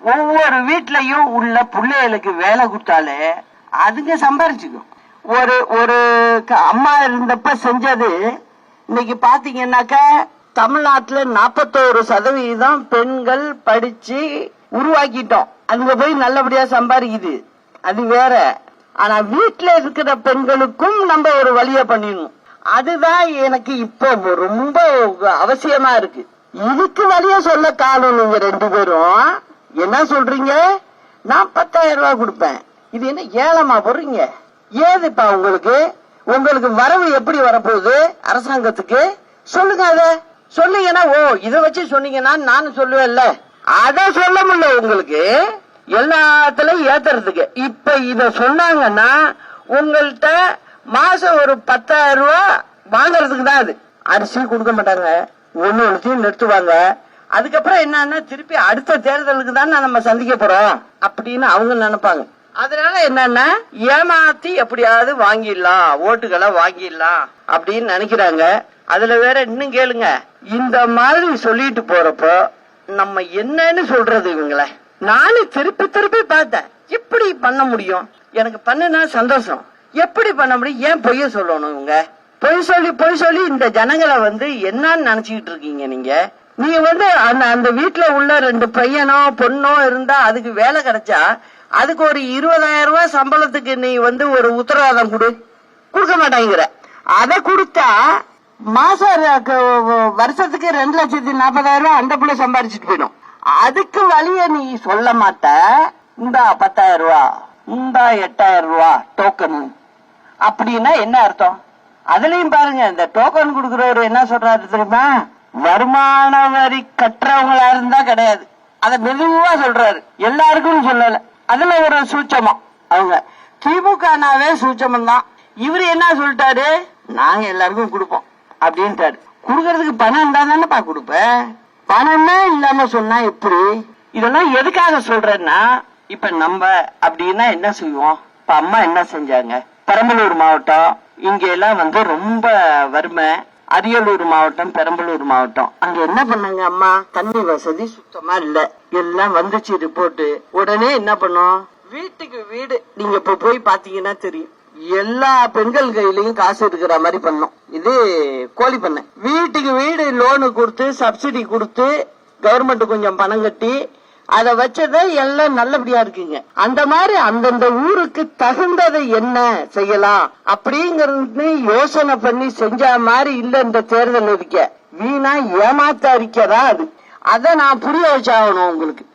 ஒவ்வொரு வீட்லயும் உள்ள பிள்ளைகளுக்கு வேலை கொடுத்தாலே அதுங்க சம்பாரிச்சுக்கும். ஒரு ஒரு அம்மா இருந்தப்ப செஞ்சது இன்னைக்கு பாத்தீங்கன்னாக்கா தமிழ்நாட்டுல 41% பெண்கள் படிச்சு உருவாக்கிட்டோம். அதுங்க போய் நல்லபடியா சம்பாதிக்குது, அது வேற. ஆனா வீட்டுல இருக்கிற பெண்களுக்கும் நம்ம ஒரு வழிய பண்ணிடணும். அதுதான் எனக்கு இப்ப ரொம்ப அவசியமா இருக்கு. இதுக்கு வழிய சொல்ல காணும். நீங்க 2 பேரும் என்ன சொல்றீங்க? நான் 10,000 ரூபாய் கொடுப்பேன். இது என்ன ஏலமா போடுறீங்க? ஏதுப்பா உங்களுக்கு உங்களுக்கு வரவு எப்படி வரப்போகுது அரசாங்கத்துக்கு? சொல்லுங்க. அத சொன்னீங்கன்னா இத வச்சு சொன்னீங்கன்னா நானும் சொல்லுவேன்ல. அத சொல்ல முடியல உங்களுக்கு எல்லாத்துலயும் ஏத்துறதுக்கு. இப்ப இத சொன்னாங்கன்னா உங்கள்கிட்ட மாசம் ஒரு 10,000 ரூபாய் வாங்கறதுக்கு தான். அது அரிசி கொடுக்க மாட்டாங்க, ஒண்ணுத்தையும் நிறுத்துவாங்க. அதுக்கப்புறம் என்னன்னா திருப்பி அடுத்த தேர்தலுக்கு தான் நம்ம சந்திக்க போறோம் அப்படின்னு அவங்க நினைப்பாங்க. அதனால என்னன்னா ஏமாத்தி எப்படியாவது வாங்கிடலாம், ஓட்டுகளை வாங்கிடலாம் அப்படின்னு நினைக்கிறாங்க. அதுல வேற இன்னும் கேளுங்க, இந்த மாதிரி சொல்லிட்டு போறப்போ நம்ம என்னன்னு சொல்றது இவங்கள? நானும் திருப்பி திருப்பி பார்த்தேன். எப்படி பண்ண முடியும்? எனக்கு பண்ணுனா சந்தோஷம். எப்படி பண்ண முடியும்? ஏன் பொய்ய சொல்லணும்? இவங்க பொய் சொல்லி இந்த ஜனங்களை என்னன்னு நினைச்சுக்கிட்டு இருக்கீங்க நீங்க? நீங்க அந்த வீட்டுல உள்ள 2 பையனோ பொண்ணோ இருந்தா அதுக்கு வேலை கிடைச்சா அதுக்கு ஒரு 20,000 ரூபாய் சம்பளத்துக்கு நீ ஒரு உத்தரவாதம் கொடுக்க மாட்டாங்கிற. அதை கொடுத்தா மாசம் வருஷத்துக்கு 2,40,000 ரூபாய் அந்த பிள்ளை சம்பாரிச்சுட்டு போயிடும். அதுக்கு வழிய நீ சொல்ல மாட்ட. இந்தா 10,000 ரூபாய், இந்தா 8,000 ரூபாய் டோக்கன் அப்படின்னா என்ன அர்த்தம்? அதுலயும் பாருங்க, இந்த டோக்கன் கொடுக்கறவரு என்ன சொல்றாரு தெரியுமா? வருமான வரி கட்டுறவங்களா இருந்தா கிடையாது, அத மெதுவா சொல்றாரு, எல்லாருக்கும் சொல்லல. அதுல ஒரு சூட்சமம். அவங்க திமுகனாவே சூட்சமம் தான். இவரு என்ன சொல்லிட்டாரு? நாங்க எல்லாருக்கும் கொடுப்போம் அப்படின்ட்டாரு. குடுக்கறதுக்கு பணம் இருந்தா தானேப்பா கொடுப்பேன். பணமே இல்லாம சொன்னா எப்படி? இதெல்லாம் எதுக்காக சொல்றேன்னா, இப்ப நம்ம அப்படின்னா என்ன செய்வோம்? இப்ப அம்மா என்ன செஞ்சாங்க? பெரம்பலூர் மாவட்டம் இங்க எல்லாம் ரொம்ப வறுமை. அரியலூர் மாவட்டம், பெரம்பலூர் மாவட்டம், அங்க என்ன பண்ணாங்க? அம்மா தண்ணி வசதி சுத்தமா இல்ல. எல்லாம் வந்துச்சு ரிப்போர்ட். உடனே என்ன பண்ணோம்? வீட்டுக்கு வீடு. நீங்க இப்ப போய் பாத்தீங்கன்னா தெரியும், எல்லா பெண்கள் கையிலயும் காசு இருக்கிற மாதிரி பண்ணோம். இது கோழி பண்ண. வீட்டுக்கு வீடு லோனு கொடுத்து, சப்சிடி கொடுத்து, கவர்மெண்ட் கொஞ்சம் பணம் கட்டி அத வச்சதை எல்லாம் நல்லபடியா இருக்குங்க. அந்த மாதிரி அந்தந்த ஊருக்கு தகுந்ததை என்ன செய்யலாம் அப்படிங்கறது யோசனை பண்ணி செஞ்ச மாதிரி இல்ல இந்த தேர்தல் அறிக்கை. வீணா ஏமாத்த அறிக்கைதான் அது. அதை நான் புரிய வச்சாகணும் உங்களுக்கு.